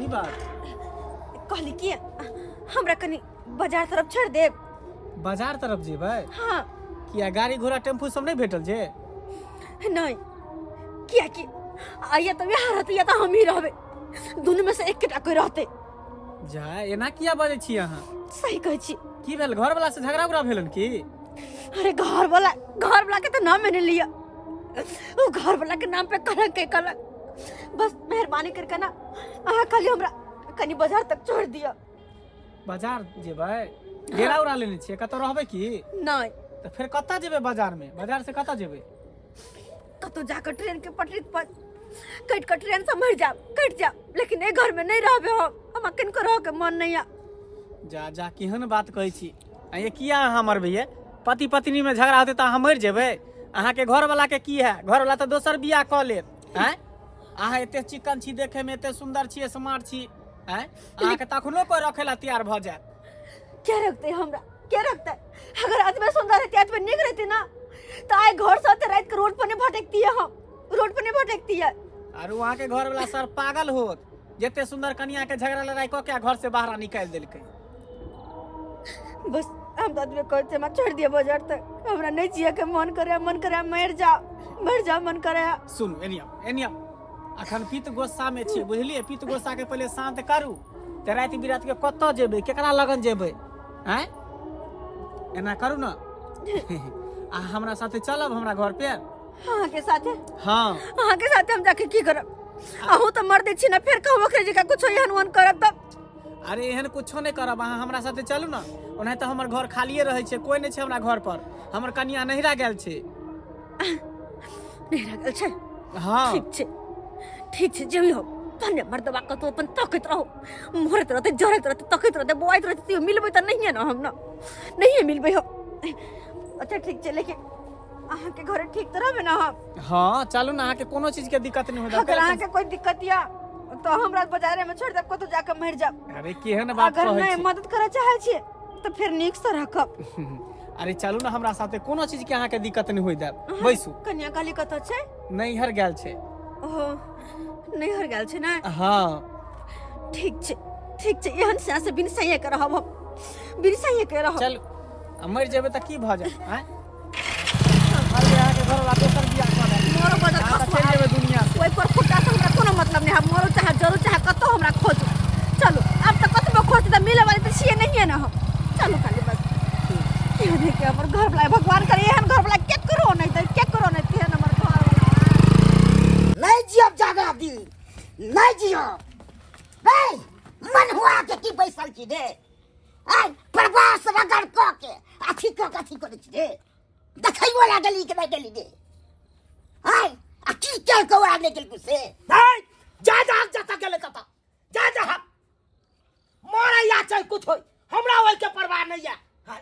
बात कहली कि हमरा कनी बाजार तरफ छोड़ दे। बाजार तरफ जेबै? हाँ। किया गाड़ी घोड़ा टेम्पू सब नहीं भेटल जे? नहीं, किया कि आइया तो यहाँ रहते या तो हम ही रहबे, दोनों में से एक केटा कोई रहते। जा एना किया बजै छी अहाँ? सही कहै छी। की भेल, घर वाला से झगड़ा उगड़ा भेलन की? अरे घर वाला के तो नाम मैंने लिया, वो घर वाला के नाम पे कलंक के कलंक। बस मेहरबानी करके ना अहाँ खाली हमरा कनी बाजार तक छोड़ दिया। बाजार जेबै? डेरा उड़ा लेने छियै, कतौ रहबै की? नहीं। तो फिर कतऽ जेबै बाजार में? बाजार से कतऽ जेबै? कतो जाकर ट्रेन के पटरी पर कट कर ट्रेन से मर जा, कट जा, लेकिन ए घर में नहीं रहबे हम किनको रह के मन नहीं आ। जा जा केहन बात कहै छी। ये किया अहाँ मरबै? ये पति पत्नी में झगड़ा होते तो अहाँ मर जेबै? अहाँ के घर वाला के की है? घर वाला तो दोसर बियाह क लेत। हैं? अहाँ एते चिकन छी, देखे में एते सुंदर छी, स्मार्ट छी, हैं? अहाँ के तखनो कोई रखे ला तैयार भ जात। क्या रखते हमरा? क्या रखता है? अगर आदमी सुंदर रहती, आदमी निक रहती ना, तो आए घर से आते रात के रोड पर नहीं भटकती है। हम रोड पर नहीं भटकती है। और वहाँ के घर वाला सर पागल होत, जेते सुंदर कन्या के झगड़ा लड़ाई को क्या घर से बाहर निकाल देलकै। बस हम तो आदमी कहते मत छोड़ दिया बाजार तक, हमरा नहीं जिए के मन करे मर जा मन करे। सुन एनिया अखन पीत गोस्सा में छी, बुझलिए? पीत गोस्सा के पहले शांत करू। ते रात बिरात के कतऽ जेबै, केकरा लगन जेबै? हैं? एना करू ना। आ हमरा साथे चलब हमरा घर पे? हाँ के साथे? हाँ। हाँ के साथे हम जाके की करब? अहू तो मर दे छी ना, फिर कहबो करे जे कुछ एहन वन करब तब। अरे एहन कुछो नहीं करब, अहाँ हमरा साथे चलू ना। ओना तो हमर घर खालिए रहे छे, कोई नहीं छे हमरा घर पर। हमर कन्या नहिरा गेल छे। नहिरा गेल छे? हाँ। ठीक छे जेबी हो। तने मर्दबा कतो अपन तकैत रहो, मरत रहते, जरत रहते, तकैत रहते, बोआइत रहते, त्यो मिलबै त नहीं है ना हम ना। नहीं मिलबै हो। अच्छा ठीक छे, लेकिन अहाँ के घरे ठीक तो रहबे ना हम? हाँ चलू ना, अहाँ के कोनो चीज के दिक्कत नहीं होता। अगर अहाँ के कोई दिक्कत या तो हमरा बाजारे में छोड़ देब, कतो जाके मर जाब। अरे केहन बात कहै छी? अगर नहीं मदद करे चाहे छी तो फिर नीक से रखब। अरे चलू ना हमरा साथे, कोनो चीज के अहाँ के दिक्कत नहीं होई देब। बैसू। कन्या काली कतो छे? नैहर गेल छे। ओहो नैहर गेल छे ना? हाँ। ठीक छे एहन से बिन सही के रहब हम, बिन सही के रहब। चल मर जेबै त की भ जाय? हैं? अरे अहाँ के घर वाला दोसर बियाह क दे। मोरो बदल चल जेबै दुनिया से। कोई पर फुटा से हमरा कोनो मतलब नहीं है। मोरो चाहे जरो चाहे कतो हमरा खोज। चलो अब तक कतबो खोज त मिले वाली त छिए नहीं है ना हम। चलो खाली बस ये के हमर घर वाला भगवान करे एहन घर वाला के करो नहीं त के करो नहीं तेहन हमर घर वाला नहीं जियब जागा दी, नहीं जियब। हे मन हुआ के की बैसल छी रे? ए प्रवास रगड़ क के अथी करे छी रे? देखैयो लागली के नहीं गेली रे? हे आ की के कवा ले गेल कुसे? हे जा गेले कता? जा मोरे या चाहे कुछ होय, हमरा ओइ के परवाह नहीं है। हां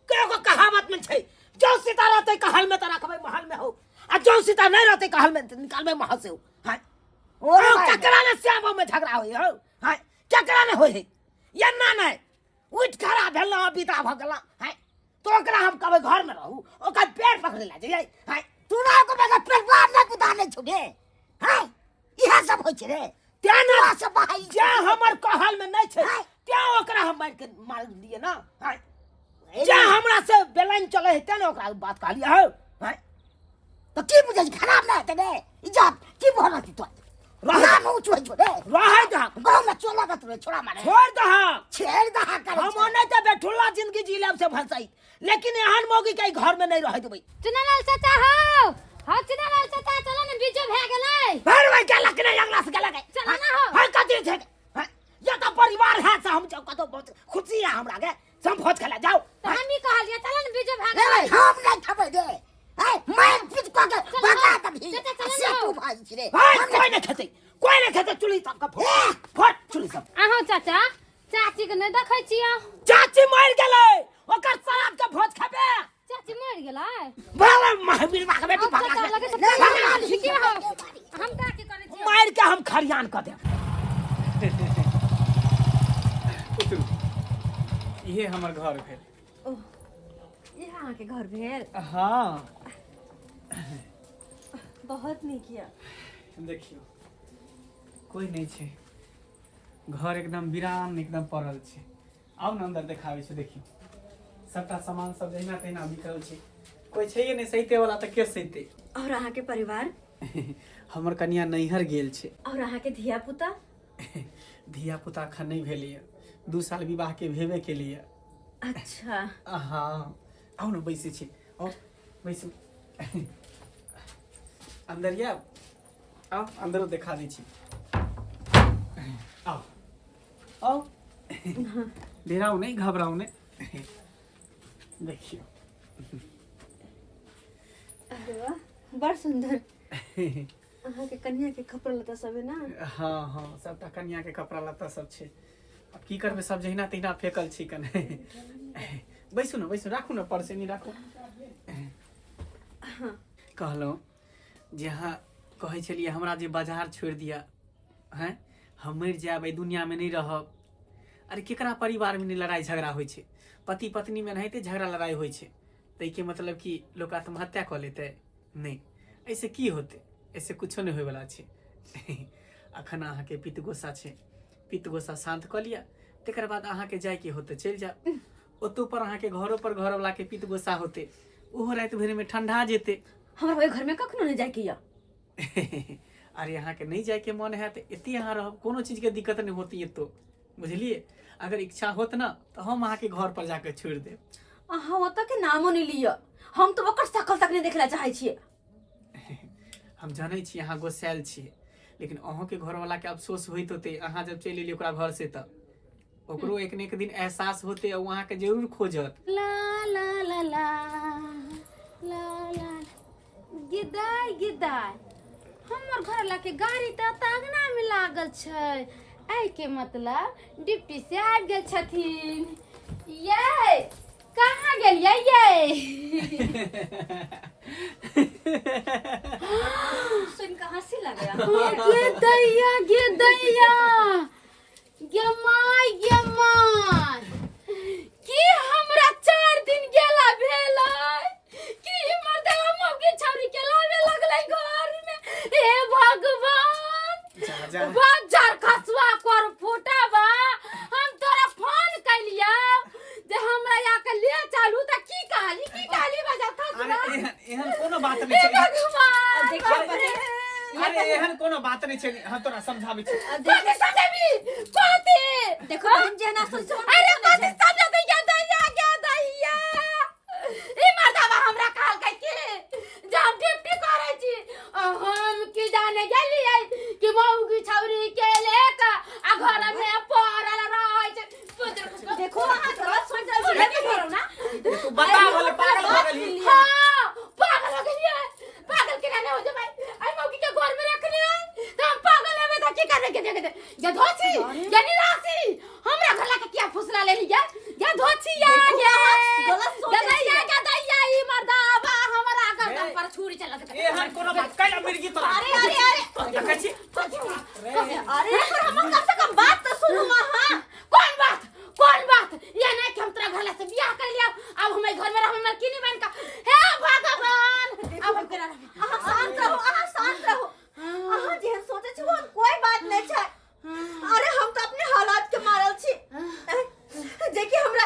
केगो कहावत में छै, जो सीता रहते कहल में त रखबै महल में हो, आ जो सीता नहीं रहते कहल में निकालबे महल से हो। हां ओ ककरा ने श्यामो में झगड़ा होई हो? हां ककरा ने होई? या ना नहीं उठ खड़ा भेल ना बिता भ गेला। हां तो ओकरा हम कहबै घर में रहू, ओकर पेट पकड़े ला जइए। हां तू ना को बेगा पेट बाहर नहीं कुदा नहीं छुगे। हां इहा सब होय छै रे? तेना से बहाई जे हमर कहल में नहीं छै, त्या ओकरा हम मार दिए ना। हां जे हमरा से बेलाइन चले है तेने ओकरा बात कहलिए हो। हां तो की बुझै खराब ना हेते रे? इज्जत की बोलत तो रहा न उठ छोड़े रहा दा गांव में चला मत रे, छोड़ा मारे छेड़ दहा कर हम नहीं त बेठुल्ला जिंदगी जी लेब से भसाई, लेकिन एहन मौगी के घर में नहीं रह देबै। चुनालाल चाचा हो, हां चुनालाल चाचा चलो न बीजो भे गेलै। भर भाई के लक नहीं अगला से गेला के चलो ना हो। हां कथि छै? हां या त परिवार है से हम कतो बहुत खुशी है हमरा के, सब भोज खेला जाओ। त हम ही कहलिए चलो न बीजो भे गेलै। हम नहीं खबै दे। हां मैं पिट को के बता तभी से तू भाई छी रे। हां कोई नहीं खेते चुली सब का फट चुली सब। आहो चाचा चाची के नहीं देखै छियो? चाची मर गेलै, ओकर शराब के भोज खाबे। चाची मर गेलै? बाबा महावीर बा के बेटी भागा चाचा लगे के ठीक हो। हम का की करै छियो? मार के हम खरियान क देब। ये हमर घर भेल। ओह ये अहाँ के घर भेल? हाँ बहुत नहीं किया। देखियो कोई नहीं छे, घर एकदम वीरान एकदम पड़ल छै। आउ ने अंदर देखाबै छै, देखियो सबटा सामान सब जहिना तहिना बिखरल छै, कोई छैहे नहीं सहिते वाला, तऽ के सहिते। और अहाँ के परिवार? हमर कन्या नैहर गेल छै। और अहाँ के धिया पुता? धिया पुता अखन नहीं भेलैए, 2 साल विवाह के भेबे केलिए। अच्छा हाँ आउ ने बैसे छी, आओ बैसू। अंदर या आओ, अंदरो देखा दै छी। आओ आओ, डराओ नहीं, घबराओ नहीं। देखियो अरे वाह, बड़ सुंदर। अहाँ के कन्या के कपड़ा लत्ता सब है ना? हाँ हाँ, सबटा कन्या के कपड़ा लत्ता सब छै। अब की करबे, सब जहिना तहिना फेकल छी कने। बैसू न, बैसू, राखू न, पर्से नहीं राखू। कहलौं जे अहाँ कहै छलिए हमरा जे बाजार छोड़ दिया हैं, हम मर जायब, एहि दुनिया में नहीं रहब। अरे केकरा परिवार में नहीं लड़ाई झगड़ा होइ छै? पति पत्नी में नहिते झगड़ा लड़ाई होइ छै, तै के मतलब कि लोग आत्महत्या कऽ लेतै? नहीं, ऐसे की होते, ऐसे कुछो नहीं होय वाला छै। अखन अहाँ के पित्त गोसा छै, पित्त गोसा शांत कऽ लिया, तकर बाद अहाँ के जाय के होते चल जाओ। ओतो पर अहाँ के घरों पर घर वाला के पित्त गोसा होते, ओहो रात भर में ठंडा जेते। हमरा घर में कखनो नहीं जाय के या। अरे यहाँ के नहीं जाए के मन है तो इतनी यहाँ रह, कोनो चीज के दिक्कत नहीं होती है, तो बुझलिए। अगर इच्छा होत ना तो हम अहाँ के घर पर जाके छोड़ दे। अहाँ ओतऽ के नामो नहीं लिया, हम तो ओकर शकल तक नहीं देखला चाहे छियै। हम जानै छी अहाँ गोसायल छियै, लेकिन अहाँ के घर वाला के अफसोस होइत होते, अहाँ जब चलि एलियै ओकरा घर से, तब ओकरो एक न एक दिन एहसास होते और वहाँ के जरूर खोजत। ला ला ला ला ला ला गिदाई गिदाई, हमर घर ला के गाड़ी त तागना में लागल छै, आई के मतलब डिप्टी से आबि गेल छथिन। ये कहाँ गेलियै ये? सुन के हंसी लगे। गे दैया गे दैया, गे माय गे माय, की हमरा 4 दिन गेला भेलै कि मर्दवा मौगी छौरी के लावे लगलै घर में। हे भगवान, जा जा बाजार खसवा कर फुटावा, हम तोरा फोन कैलिया जे हमरा या के ले चलू त की कहली बाजार खसवा। अरे एहन कोनो बात नहीं छै। भगवान अरे एहन कोनो बात नहीं छै, हम तोरा समझाबै छी। कथी समझेबी? कथी? देखो बहन जे ना सोच। अरे कथी समझेबी? गे दैया ई मर्दवा हमरा कहलकै कि जे हम ड्यूटी करै छी, हम की जाने गेलियै कि मौगी छौरी के लेके आ घर में पड़ल रहै छै। देखो अहाँ गलत सोच रहल छी, करो ना। तू बता वाला पागल हो गेली। हाँ, पागल हो गेलियै। पागल के ना हो जे भाई, आई मौगी के घर में रखलियै त हम पागल हेबे त की करबे? के ये धोची, ये निरासी, हमरा घर ला के किया फुसला ले लिया? ये धोची या गलत सोच गे दैया ई मर्दवा हमरा गर्दन पर छुरी चलत। एहन कोनो बात कैला मिर्गी तोरा? अरे देखै छी। अरे पर हम कम से कम बात तो सुनो मां। हां कौन बात? कौन बात? ये नहीं कि हम तेरा घर ला से बियाह कर लिया, अब हमें घर में रहब मलकिनी बन का। हे भगवान, अब हम केना रहब? अहाँ शांत रहो, अहाँ शांत रहो। अहाँ जेहन सोचे छी वो कोई बात नहीं छै। अरे हम तो अपने हालात के मारल छी, जे कि हमरा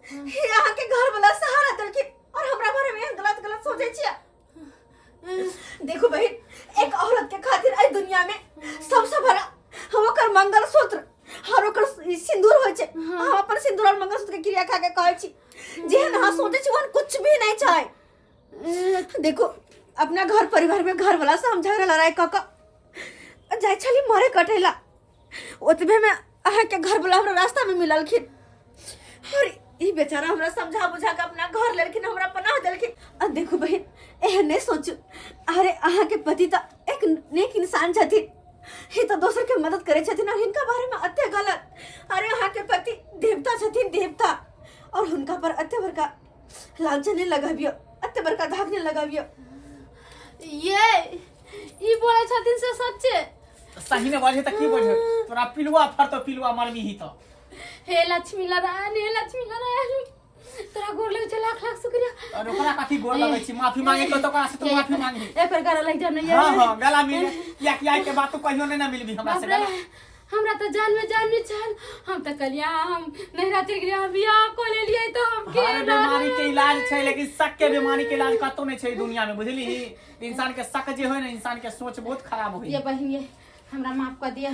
यहाँ के घर वाला सहारा देलखिन और हमरा बारे में गलत गलत सोचे छी। देखो बहन, एक औरत के खातिर ए दुनिया में सबसे बड़ा ओकर मंगलसूत्र और ओकर सिंदूर होय छै। हम अपन सिंदूर और मंगलसूत्र के क्रिया खा के कहै छी, जेहन अहाँ सोचे छी वो कुछ भी नहीं छै। देखो अपना घर परिवार में घर वाला से हम झगड़ा लड़ाई क के जाय छली मरे कटेला, ओतबे में अहाँ के घर वाला हमरा रास्ता में मिललखिन और ई बेचारा हमरा समझा बुझा के अपना घर लेलखिन, हमरा पनाह देलखिन। आ देखो बहन, एहन नहीं सोचू। अरे अहाँ के पति त एक नेक इंसान छथिन, ही तो दोसर के मदद करे छथिन और हिनका बारे में अत्ते गलत। अरे अहाँ के पति देवता छथिन, देवता, और हुनका पर अत्ते बड़का लांछन लगाबियो, अत्ते बड़का धाक ने लगाबियो। ये ई बोले छथिन से सच्चे? सही ने बाजे त की बाजे? तोरा पिलुआ फरतो, पिलुआ मरमी ही तो। हे लक्ष्मी नारायण, हे लक्ष्मी नारायण, तोरा गोर लगे छै, लाख लाख शुक्रिया। और ओकरा कथी गोर लगै छी? माफी मांगे तो ओकरा से तो माफी मांगे। एकर गारा लग जाने ये। हां हां, गला मिल या कि आई के बात तो कहियो नहीं ना मिलबी हमरा से। बाप रे, हमरा तो जान में जान नहीं चल। हम तो कलिया हम नहरा चल गया बियाह को ले लिए तो हम के हर बीमारी के इलाज छै, लेकिन शक के बीमारी के इलाज कतो नहीं छै दुनिया में, बुझली। इंसान के शक जे होय ना, इंसान के सोच बहुत खराब होय। ये बहन ये हमरा माफ कर दिया,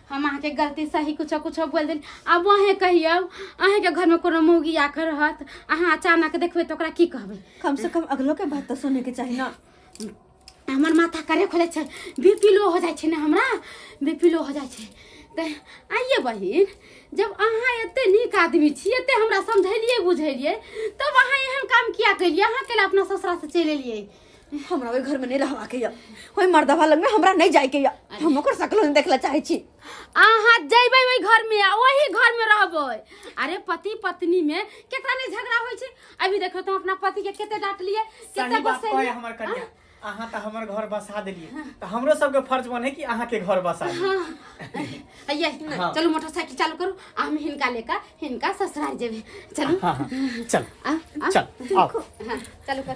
हम अहाँ के गलती सही कुछ कुछ बोल देन। अब वहे कहियो अहे के घर में कोनो मौगी आकर रहत, अहाँ अचानक देखबे तो ओकरा की कहबे? कम से कम अगलो के बात तो सुने के चाहिए ना। हमर माथा करे खोले छै, बीपी लो हो जाय छै ना, हमरा बीपी लो हो जाय छै। त आइए बहिन, जब अहाँ एते नीक आदमी छी, एते हमरा समझलिए बुझलिए, तब अहाँ एहन काम किया करिए? अहाँ केला अपना ससुरा से चले एलिए? हमरा ओइ घर में नहीं रहवा के या, ओइ मर्दवा लग में हमरा नहीं जाय के या। हम ओकर शकलो नहीं देखला चाहे छी। अहाँ जइबै ओइ घर में, वही घर में रहबै। अरे पति पत्नी में केकरा नहीं झगड़ा होय छै? अभी देखो तो अपना पति के केते डांट लिए, केते सही बात गुस्से कहे लिए। हमर कन्या, अहाँ तो हमर घर बसा देलिए, तो हमरो सबके फर्ज बने कि अहाँ के घर बसा दी। हाँ ये चलो मोटरसाइकिल चालू करो, हम हिनका लेकर हिनका ससुराल जेबे। चलो हाँ हाँ चल चल आओ। हाँ चलो कर।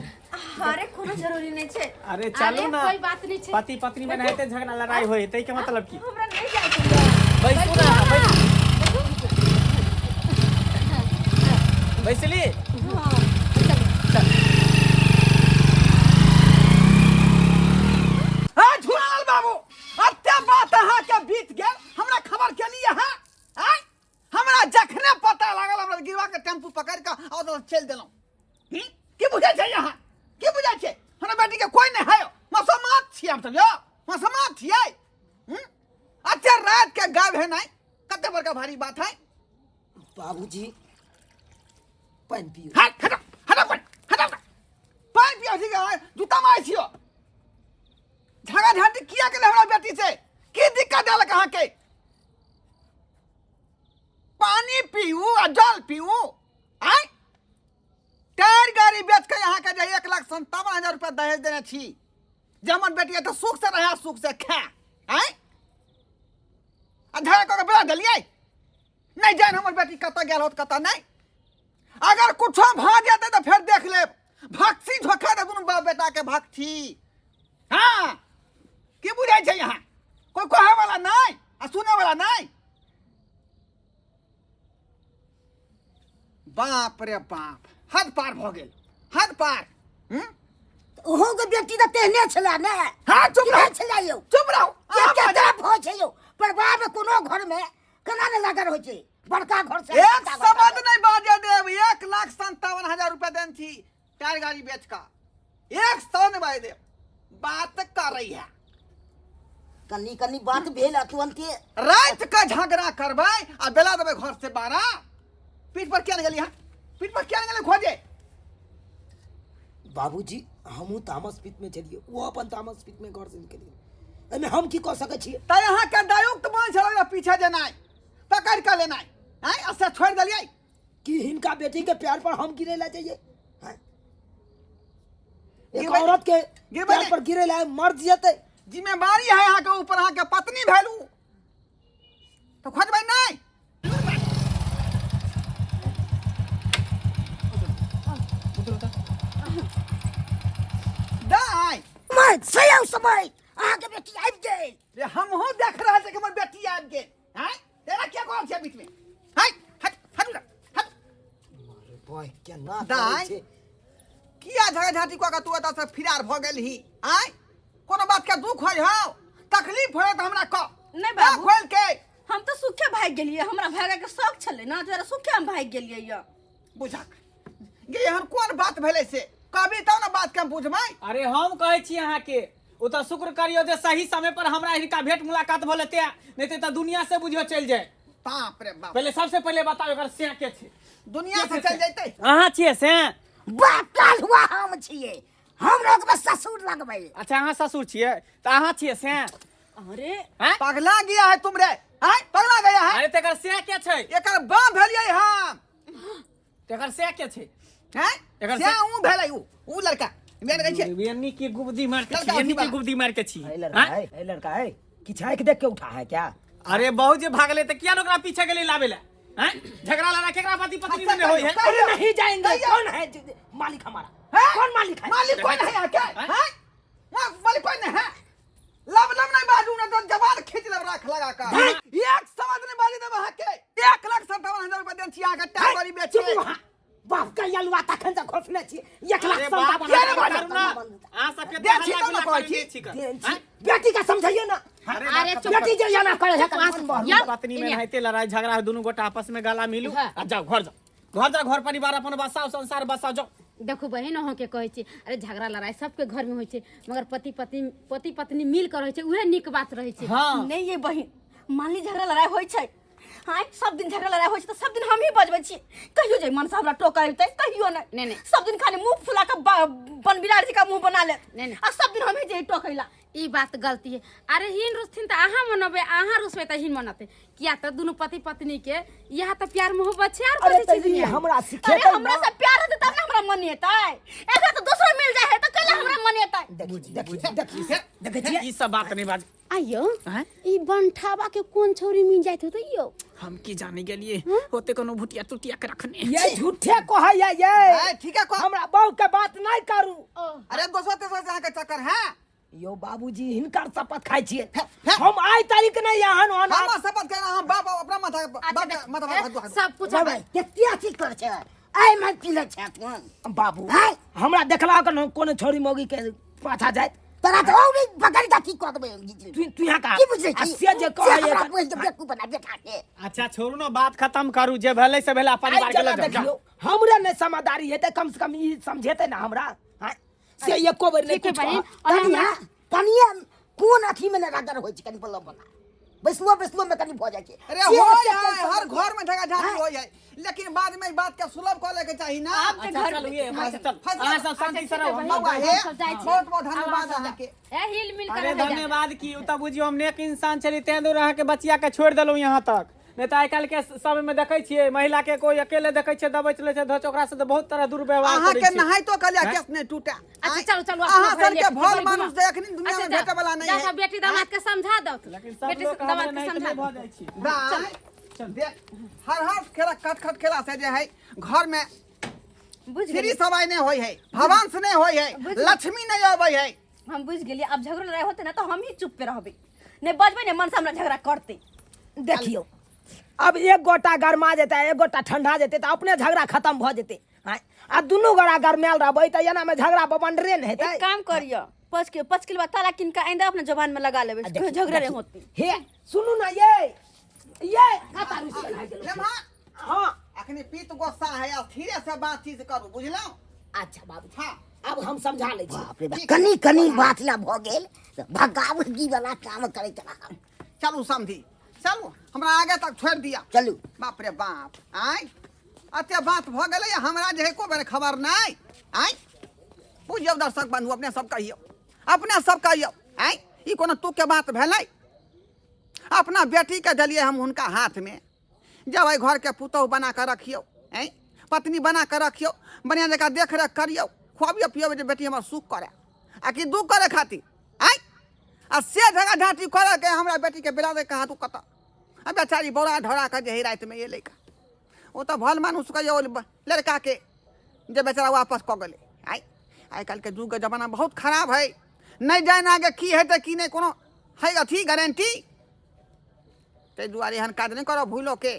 अरे कोनो जरूरी नहीं छे। अरे चलो ना, कोई बात नहीं छे। पति पत्नी में रहते झगड़ा लड़ाई होय तै के मतलब की? हमरा नहीं जाय के या। बैसू ना, बैसली। हाँ झूलालाल बाबू, अत्ते बात अहाँ के बीत गेल, हमरा खबर के लिए है? आय हमरा जखने पता लागल, हमरा गिरवा के टेम्पू पकड़ के और चल देलौं। की बुझै छै यहाँ? की बुझै छै? हमरा बेटी के कोई नहीं है, मसमात छियै हम सब यो, मसमात छियै। अच्छा रात के गाय है नहीं, कते बड़का भारी बात है। बाबूजी पानी पियो। हाँ हटा हटा हटा पानी पियो, ठीक है? जूता मार छियो, झगड़ा झांटी किया के हमरा बेटी से की दिक्कत है कहाँ के? पानी पीऊ आ जल पीऊ। आय टायर गाड़ी बेच के यहाँ के 1,57,000 रुपया दहेज देने छी, जमन बेटी है तो सुख से रहे, सुख से खा। आय झगड़ा करके बेच दिलिए, नहीं जान हमर बेटी कत गेल होत कत नहीं। अगर कुछ भ जाते तो फिर देख ले, भक्सी झोंका दे दुनू बाप बेटा के भक्ति। हाँ की बुझाई छै यहाँ? कोई कहे वाला नहीं आ सुने वाला नहीं। बाप रे बाप, हद पार भ गेल, हद पार। ओहो के बेटी त तेहने छला ने। हाँ चुप रहो, छला यो, चुप रहो। के तरफ हो छै यो? परिवार में कोनो घर में केना ने लागल हो छै? बड़का घर से एक शब्द नहीं बाजे देव, 1,57,000 रुपया देन छी टायर गाड़ी बेच का, 100 नहीं बाजे देव। बात कर रही है, कन्नी कन्नी बात भेल तुरंते। रात का झगड़ा करबै आ बेला देबै घर से 12। पीठ पर क्या निकली है? पीठ पर क्या निकले खोजे? बाबूजी हमहू तामस पित में चलिए, वो अपन तामस पित में घर से निकलिए, एमे हम की कह सके छी? त यहाँ के दायुक्त बन छल पीछे जेनाइ, पकड़ के लेनाइ, हैं ऐसे छोड़ दिलिए कि हिनका बेटी के प्यार पर हम गिरे ला चाहिए? हैं? एक गिरबै- औरत के गिरबै प्यार नहीं। पर गिरे ला मर जते। जिम्मेवारी है यहाँ के ऊपर, यहाँ के पत्नी भेलू तो खोजबै नहीं। दाई मैं सही समय आहा के बेटी आबि गेल। रे हमहू देख रहा है कि हमर बेटी आबि गेल। हैं तेरा क्या कौन छै बीच में? हैं हट हट हट। अरे भाई क्या ना दाई किया झगड़ा झाटी को का तू एत से फिरार भ गेल ही? आय कोनो बात के दुख होय हो, तकलीफ होय त हमरा कह। नहीं बाबू। खोल के हम तो सुखे भाग गेलिए, हमरा भागे के शौक छले ना, तेरा सुखे हम भाग गेलिए या। बुझा गे एहन कोन बात भेलै से कहबी तब ना बात के हम बुझबै। अरे हम कहे छी अहाँ के, ओ तो शुक्र करियो जे सही समय पर हमरा हिनका भेंट मुलाकात भले ते, नहीं ते दुनिया से बुझियो चल जाए। बाप रे बाप, पहले सबसे पहले बताओ एकर से के छे? दुनिया से चल जैतै। अहाँ छियै से? बाप काल हुआ हम छिए, हम लोग में ससुर लगबै। अच्छा अहाँ ससुर छियै त अहाँ छियै से? अरे हैं? पगला गया है तुम रे, हैं पगला गया है। अरे तेकर से के छै? एकर बाप भेलियै हम, तेकर से के छै? हैं एकर से ऊ भेलै ऊ लड़का मेरे कहै छै यानी की गुबदी मार के लड़का छी, यानी उठी की गुबदी मार के छी। है लड़का है, है लड़का है कि छाक देख के उठा है क्या? अरे बहु जे भागले त किया ओकरा पीछे गेले लावे ला? हैं झगड़ा लड़ा केकरा पति पत्नी में होय है? अरे नहीं जाएंगे। कौन है मालिक हमारा? हैं? कौन मालिक है? मालिक कौन है यहाँ के? हैं मालिक कौन है? लब लब नहीं बाजू ना तो जवान खींच लब राख लगा का। 100 कर बेटी का समझाइए ना। अरे चुप बेटी जो यहाँ करे है पत्नी में रहते लड़ाई झगड़ा है, दोनों गोटा आपस में गला मिलू आ जाओ घर घर परिवार अपन बसाओ, संसार बसाओ जाओ। देखो बहन अहों के कहै छी, अरे झगड़ा लड़ाई सबके घर में होइ छै, मगर पति पत्नी मिल कर रहै छै, उहे नीक बात रहै छै। हाँ नहीं ये बहिन, मान ली झगड़ा लड़ाई होइ छै, हाँ सब दिन झगड़ा लड़ाई होइ छै, तो सब दिन हम ही बजबै छी। कहियो जे मन से हमरा टोका अइतै, कहियो नहीं। नहीं। सब दिन खाली मुंह फुला के बन बिरार जी का मुंह बना ले। नहीं। आ सब दिन हम ही जे टोकैला। ई बात गलती है। अरे हिन रुस्थिन त अहाँ मनबे, अहाँ रुसबे त हिन मनते, किया त दुनु पति पत्नी के यहाँ त प्यार मोहब्बत छै। और कथि छै दुनिया में? हमरा अरे सिखेतै हमरा से प्यार होतै तब ना हमरा मन एतै। एकरा तो दूसरा मिल जाए है तो कैला हमरा मन एतै। देखिए ई सब बात नहीं बाज। आइयो हैं? ई बंठावा के कोन छोरी मिल जाइत होतै यो? हम की जाने के लिए होते कोनो भुटिया टुटिया के रखने। ये झूठे को है ये ठीक है को हमरा बहू के बात नहीं करू। अरे दोसर तेसर जहाँ के चक्कर है। यो बाबूजी हिनकर शपथ खाई छिए। हम आई तारीख नहीं यहाँ न हम शपथ कर हम बाप अपना माथा सब कुछ केतिया चीज कर छै आई मैं पिले छै कोन बाबू हमरा देखला के कोनो छोरी मोगी के पाछा जाय तोरा तो नहीं पकड़ के ठीक कर देबे। तू यहाँ का की बुझै छी से जे कहे हमरा कोई तो बेकू बना बैठा के। अच्छा छोड़ू ना, बात खत्म करू, जे भेलै से भेलै, परिवार के लग देखियो हमरे ने समझदारी हेतै, कम से कम ई समझेतै ना हमरा। हां से एको बेर नहीं कुछ कनिया कोन अथी में नगर होय छै, कनी बोलो बना बैसलो में कनी भ जाय छै। अरे होय है हर घर में झगड़ा झाटी होय है, लेकिन बाद में बात के सुलभ कर ले के चाहिए ना। अच्छा चल ये चल अहाँ सब शांति से रहो। बाबा हे बहुत बहुत धन्यवाद अहाँ के। ए हिल मिल अरे कर धन्यवाद की, उ त बुझियो हम नेक इंसान छली, तें दूर अहाँ के बचिया के छोड़ देलौ यहाँ तक। नहीं तो आइ काल्हि के समय में देखै छियै महिला के कोई अकेले देखै छै दबै चलै छै धच, ओकरा से तो बहुत तरह दुर्व्यवहार अहाँ करै के छै। नहाई तो कलिया केस नहीं टूटा। अच्छा चलो अहाँ सब के भल मानुष देखनी दुनिया में भेटे वाला नहीं है। बेटी दामाद के समझा दो, लेकिन सब बेटी लोग दामाद हमारे के नहीं समझा भ दो। जाय छी। चल देख हर खेला खट खेला से जे है घर में बुझ श्री गेली, सवाई नहीं होय है, भवंस नहीं होय है, लक्ष्मी नहीं आवे है। हम बुझ गेली। अब झगड़ा लड़ाई होते ना तो हम ही चुप पे रहबे, नहीं बजबे ने मन से हमरा झगड़ा करते। देखियो अब एक गोटा गरमा जेते, एक गोटा ठंडा जेते तो अपने झगड़ा खत्म भ जेते। आ दुनू गोटा गरमेल रहबै त एना में झगड़ा बबंडरे न हेतै। एक काम करियो, 5 किलो ताला किन का आइंदा अपने जबान में लगा लेबे, झगड़ा नहीं होती। हे सुनू ना ये कतारू से लगा गेलो। लेम्हा हां अखनी पीत गुस्सा है, धीरे से बातचीत करू बुझलौ। अच्छा बाबू हां अब हम समझा ले छी। कनी कनी बात ला भ गेल भगावगी वाला काम करे चला। चलू समझी चलू हमरा आगे तक छोड़ दिया। चलू बाप रे बाप आय अते बात भ गेलै, हमरा जे एको बेर खबर नहीं। आय बुझियो दर्शक बंधु अपने सब कहियो आय ई कोनो तू के बात भेलै। अपना बेटी के देलिए हम उनका हाथ में, जब आई घर के पुतौह बना के रखियो, पत्नी बना के रखियो, बढ़िया जगह देख रेख करियो, खुआबियो पियो जे बेटी हमर सुख करे आ कि दुख करे खातिर। आय आ से जगह ढाटी करे के हमरा बेटी के बिला दे कहा तू कत आ बेचारी बोरा ढोरा के जे रात में ये लइका वो तो भल मानुष के लड़का के जे बेचारा वापस क गेले। आई काल के युग के जमाना बहुत खराब है, नहीं जान आगे की हेतै की नहीं कोनो है अथी गारंटी। ते दुआरे हन काज नहीं करो भूलो के।